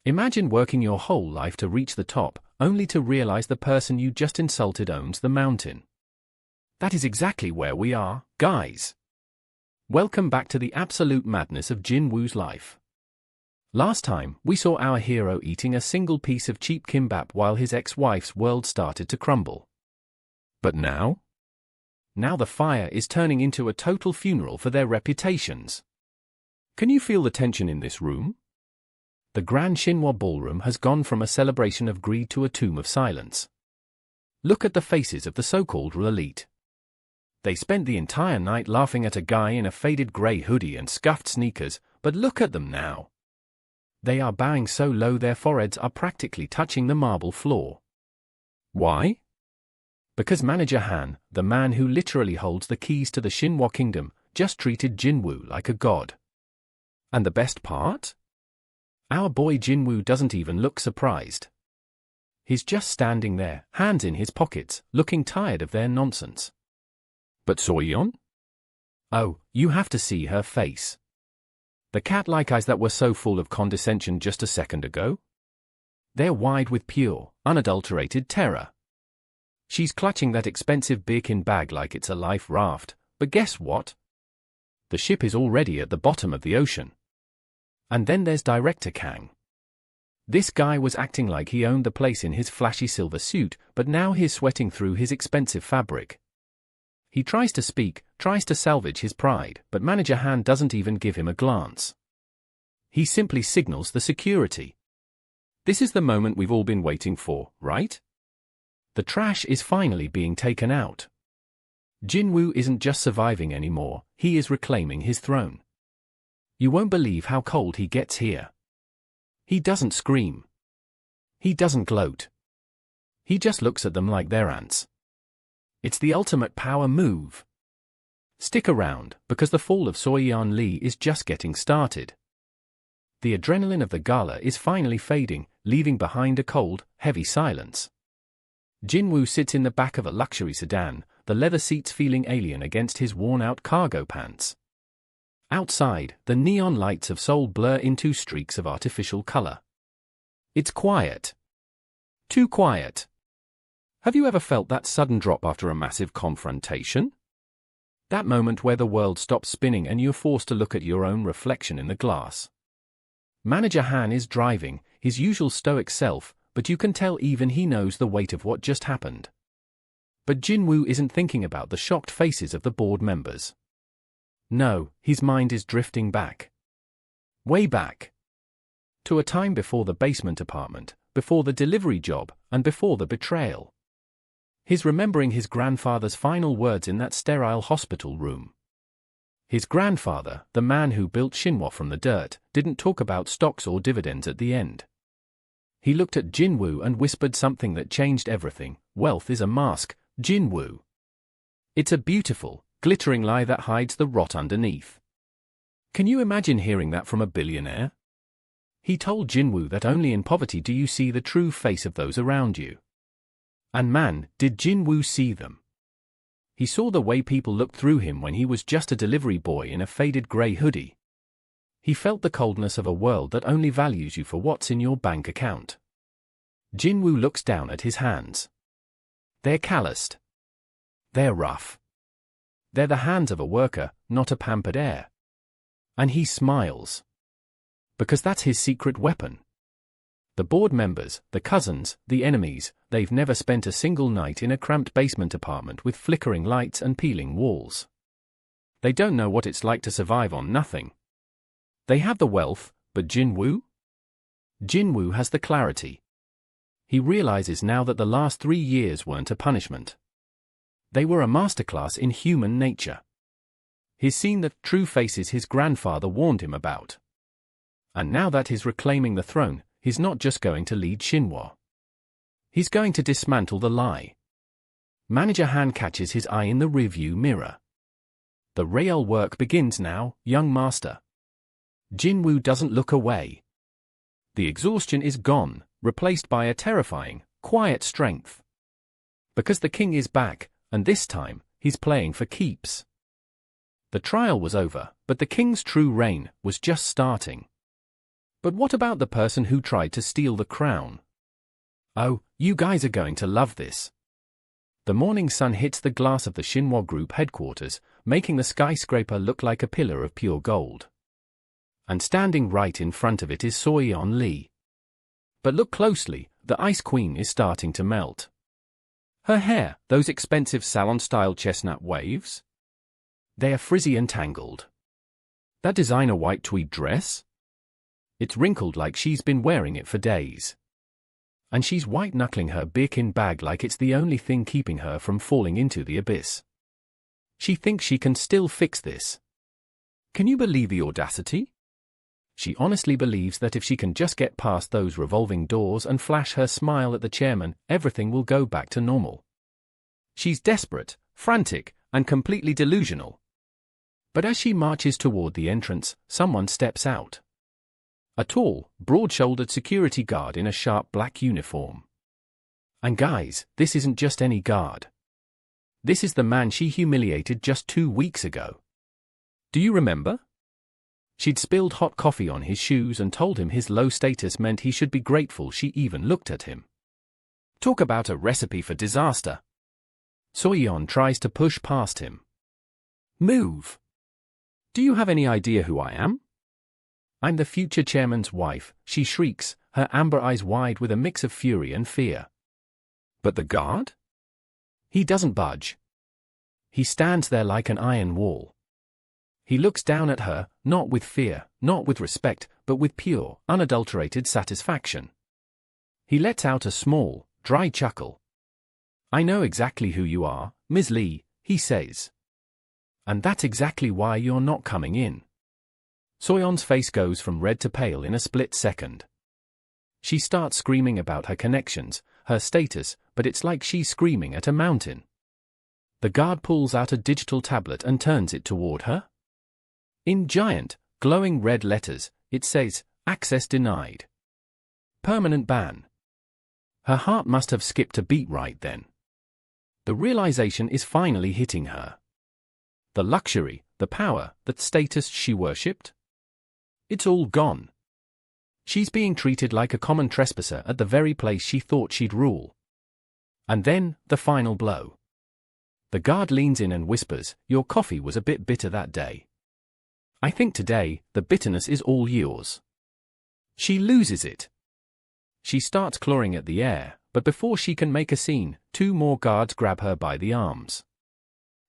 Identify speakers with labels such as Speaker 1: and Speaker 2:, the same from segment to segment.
Speaker 1: Imagine working your whole life to reach the top, only to realize the person you just insulted owns the mountain. That is exactly where we are, guys. Welcome back to the absolute madness of Jin-woo's life. Last time, we saw our hero eating a single piece of cheap kimbap while his ex-wife's world started to crumble. But now? Now the fire is turning into a total funeral for their reputations. Can you feel the tension in this room? The Grand Shinhwa ballroom has gone from a celebration of greed to a tomb of silence. Look at the faces of the so-called real elite. They spent the entire night laughing at a guy in a faded grey hoodie and scuffed sneakers, but look at them now. They are bowing so low their foreheads are practically touching the marble floor. Why? Because Manager Han, the man who literally holds the keys to the Shinhwa kingdom, just treated Jin-woo like a god. And the best part? Our boy Jin-woo doesn't even look surprised. He's just standing there, hands in his pockets, looking tired of their nonsense. But Soyeon? Oh, you have to see her face. The cat-like eyes that were so full of condescension just a second ago? They're wide with pure, unadulterated terror. She's clutching that expensive Birkin bag like it's a life raft, but guess what? The ship is already at the bottom of the ocean. And then there's Director Kang. This guy was acting like he owned the place in his flashy silver suit, but now he's sweating through his expensive fabric. He tries to speak, tries to salvage his pride, but Manager Han doesn't even give him a glance. He simply signals the security. This is the moment we've all been waiting for, right? The trash is finally being taken out. Jin-woo isn't just surviving anymore, he is reclaiming his throne. You won't believe how cold he gets here. He doesn't scream. He doesn't gloat. He just looks at them like they're ants. It's the ultimate power move. Stick around, because the fall of Soyeon Lee is just getting started. The adrenaline of the gala is finally fading, leaving behind a cold, heavy silence. Jin-woo sits in the back of a luxury sedan, the leather seats feeling alien against his worn-out cargo pants. Outside, the neon lights of Seoul blur into streaks of artificial color. It's quiet. Too quiet. Have you ever felt that sudden drop after a massive confrontation? That moment where the world stops spinning and you're forced to look at your own reflection in the glass. Manager Han is driving, his usual stoic self, but you can tell even he knows the weight of what just happened. But Jin-woo isn't thinking about the shocked faces of the board members. No, his mind is drifting back. Way back. To a time before the basement apartment, before the delivery job, and before the betrayal. He's remembering his grandfather's final words in that sterile hospital room. His grandfather, the man who built Shinhwa from the dirt, didn't talk about stocks or dividends at the end. He looked at Jin-woo and whispered something that changed everything. Wealth is a mask, Jin-woo. It's a beautiful, glittering lie that hides the rot underneath. Can you imagine hearing that from a billionaire? He told Jin-woo that only in poverty do you see the true face of those around you. And man, did Jin-woo see them. He saw the way people looked through him when he was just a delivery boy in a faded grey hoodie. He felt the coldness of a world that only values you for what's in your bank account. Jin-woo looks down at his hands. They're calloused. They're rough. They're the hands of a worker, not a pampered heir. And he smiles. Because that's his secret weapon. The board members, the cousins, the enemies, they've never spent a single night in a cramped basement apartment with flickering lights and peeling walls. They don't know what it's like to survive on nothing. They have the wealth, but Jin-woo? Jin-woo has the clarity. He realizes now that the last 3 years weren't a punishment. They were a masterclass in human nature. He's seen the true faces his grandfather warned him about. And now that he's reclaiming the throne, he's not just going to lead Shinhwa. He's going to dismantle the lie. Manager Han catches his eye in the rearview mirror. The real work begins now, young master. Jin-woo doesn't look away. The exhaustion is gone, replaced by a terrifying, quiet strength. Because the king is back, and this time, he's playing for keeps. The trial was over, but the king's true reign was just starting. But what about the person who tried to steal the crown? Oh, you guys are going to love this. The morning sun hits the glass of the Shinhwa Group headquarters, making the skyscraper look like a pillar of pure gold. And standing right in front of it is Soyeon Lee. But look closely, the Ice Queen is starting to melt. Her hair, those expensive salon-style chestnut waves? They are frizzy and tangled. That designer white tweed dress? It's wrinkled like she's been wearing it for days. And she's white-knuckling her Birkin bag like it's the only thing keeping her from falling into the abyss. She thinks she can still fix this. Can you believe the audacity? She honestly believes that if she can just get past those revolving doors and flash her smile at the chairman, everything will go back to normal. She's desperate, frantic, and completely delusional. But as she marches toward the entrance, someone steps out. A tall, broad-shouldered security guard in a sharp black uniform. And guys, this isn't just any guard. This is the man she humiliated just 2 weeks ago. Do you remember? She'd spilled hot coffee on his shoes and told him his low status meant he should be grateful she even looked at him. Talk about a recipe for disaster. Soyeon tries to push past him. Move! Do you have any idea who I am? I'm the future chairman's wife, she shrieks, her amber eyes wide with a mix of fury and fear. But the guard? He doesn't budge. He stands there like an iron wall. He looks down at her, not with fear, not with respect, but with pure, unadulterated satisfaction. He lets out a small, dry chuckle. I know exactly who you are, Ms. Lee, he says. And that's exactly why you're not coming in. Soyeon's face goes from red to pale in a split second. She starts screaming about her connections, her status, but it's like she's screaming at a mountain. The guard pulls out a digital tablet and turns it toward her. In giant, glowing red letters, it says, "Access denied. Permanent ban." Her heart must have skipped a beat right then. The realization is finally hitting her. The luxury, the power, the status she worshipped? It's all gone. She's being treated like a common trespasser at the very place she thought she'd rule. And then, the final blow. The guard leans in and whispers, "Your coffee was a bit bitter that day. I think today, the bitterness is all yours." She loses it. She starts clawing at the air, but before she can make a scene, 2 more guards grab her by the arms.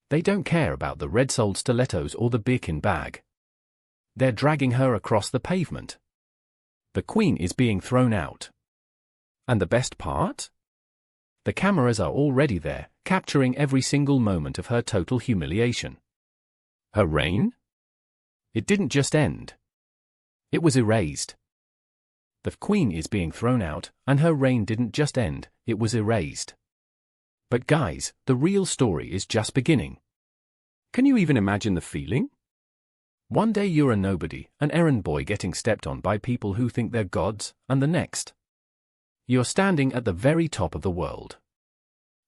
Speaker 1: They don't care about the red-soled stilettos or the Birkin bag. They're dragging her across the pavement. The queen is being thrown out. And the best part? The cameras are already there, capturing every single moment of her total humiliation. Her reign? It didn't just end. It was erased. The queen is being thrown out, and her reign didn't just end, it was erased. But guys, the real story is just beginning. Can you even imagine the feeling? One day you're a nobody, an errand boy getting stepped on by people who think they're gods, and the next, you're standing at the very top of the world.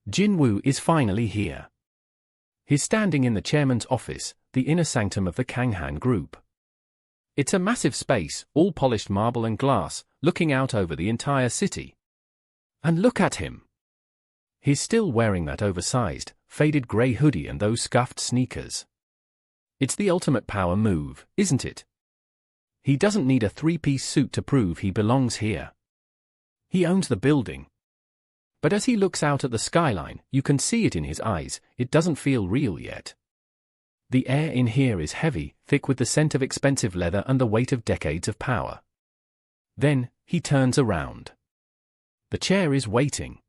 Speaker 1: Jin-woo is finally here. He's standing in the chairman's office, the inner sanctum of the Kanghan Group. It's a massive space, all polished marble and glass, looking out over the entire city. And look at him. He's still wearing that oversized, faded grey hoodie and those scuffed sneakers. It's the ultimate power move, isn't it? He doesn't need a 3-piece suit to prove he belongs here. He owns the building. But as he looks out at the skyline, you can see it in his eyes, it doesn't feel real yet. The air in here is heavy, thick with the scent of expensive leather and the weight of decades of power. Then, he turns around. The chair is waiting.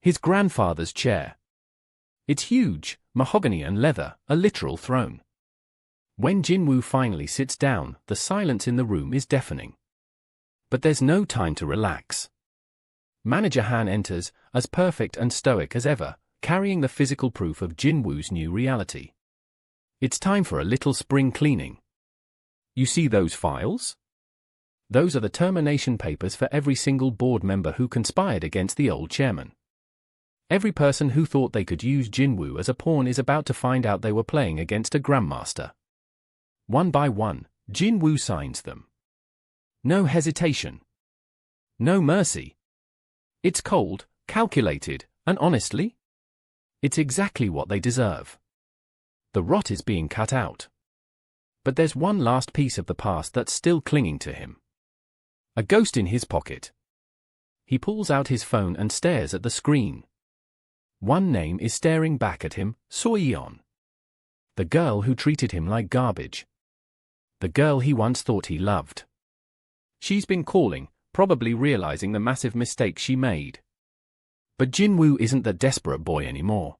Speaker 1: His grandfather's chair. It's huge, mahogany and leather, a literal throne. When Jin-woo finally sits down, the silence in the room is deafening. But there's no time to relax. Manager Han enters, as perfect and stoic as ever, carrying the physical proof of Jin-woo's new reality. It's time for a little spring cleaning. You see those files? Those are the termination papers for every single board member who conspired against the old chairman. Every person who thought they could use Jin-woo as a pawn is about to find out they were playing against a grandmaster. One by one, Jin-woo signs them. No hesitation. No mercy. It's cold, calculated, and honestly, it's exactly what they deserve. The rot is being cut out. But there's one last piece of the past that's still clinging to him. A ghost in his pocket. He pulls out his phone and stares at the screen. One name is staring back at him, Soyeon. The girl who treated him like garbage. The girl he once thought he loved. She's been calling, probably realizing the massive mistake she made. But Jin-woo isn't the desperate boy anymore.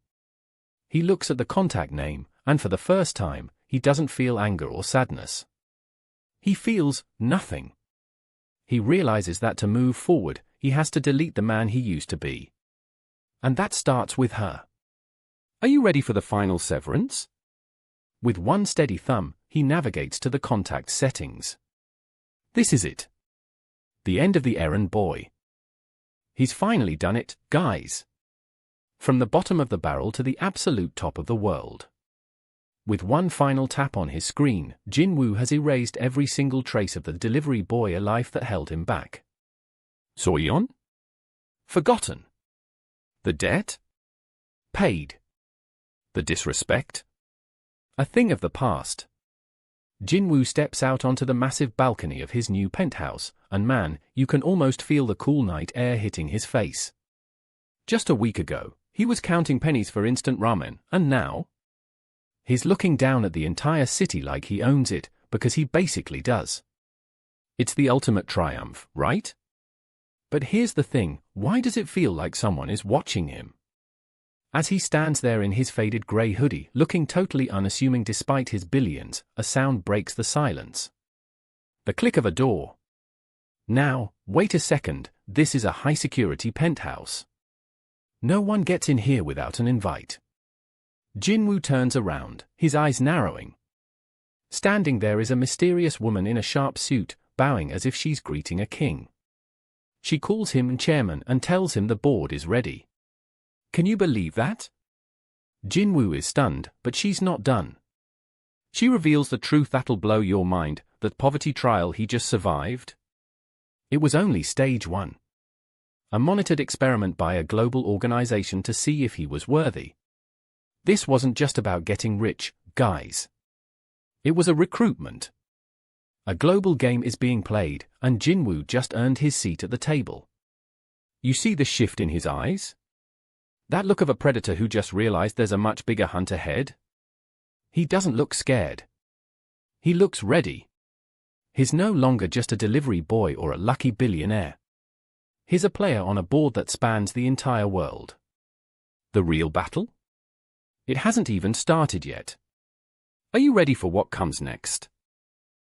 Speaker 1: He looks at the contact name, and for the first time, he doesn't feel anger or sadness. He feels nothing. He realizes that to move forward, he has to delete the man he used to be. And that starts with her. Are you ready for the final severance? With one steady thumb, he navigates to the contact settings. This is it. The end of the errand boy. He's finally done it, guys. From the bottom of the barrel to the absolute top of the world. With one final tap on his screen, Jin-woo has erased every single trace of the delivery boy a life that held him back. Soyeon? Forgotten. The debt? Paid. The disrespect? A thing of the past. Jin-woo steps out onto the massive balcony of his new penthouse, and man, you can almost feel the cool night air hitting his face. Just a week ago, he was counting pennies for instant ramen, and now? He's looking down at the entire city like he owns it, because he basically does. It's the ultimate triumph, right? But here's the thing, why does it feel like someone is watching him? As he stands there in his faded grey hoodie, looking totally unassuming despite his billions, a sound breaks the silence. The click of a door. Now, wait a second, this is a high-security penthouse. No one gets in here without an invite. Jin-woo turns around, his eyes narrowing. Standing there is a mysterious woman in a sharp suit, bowing as if she's greeting a king. She calls him chairman and tells him the board is ready. Can you believe that? Jin-woo is stunned, but she's not done. She reveals the truth that'll blow your mind, that poverty trial he just survived. It was only stage 1. A monitored experiment by a global organization to see if he was worthy. This wasn't just about getting rich, guys. It was a recruitment. A global game is being played, and Jin-woo just earned his seat at the table. You see the shift in his eyes? That look of a predator who just realized there's a much bigger hunt ahead? He doesn't look scared. He looks ready. He's no longer just a delivery boy or a lucky billionaire. He's a player on a board that spans the entire world. The real battle? It hasn't even started yet. Are you ready for what comes next?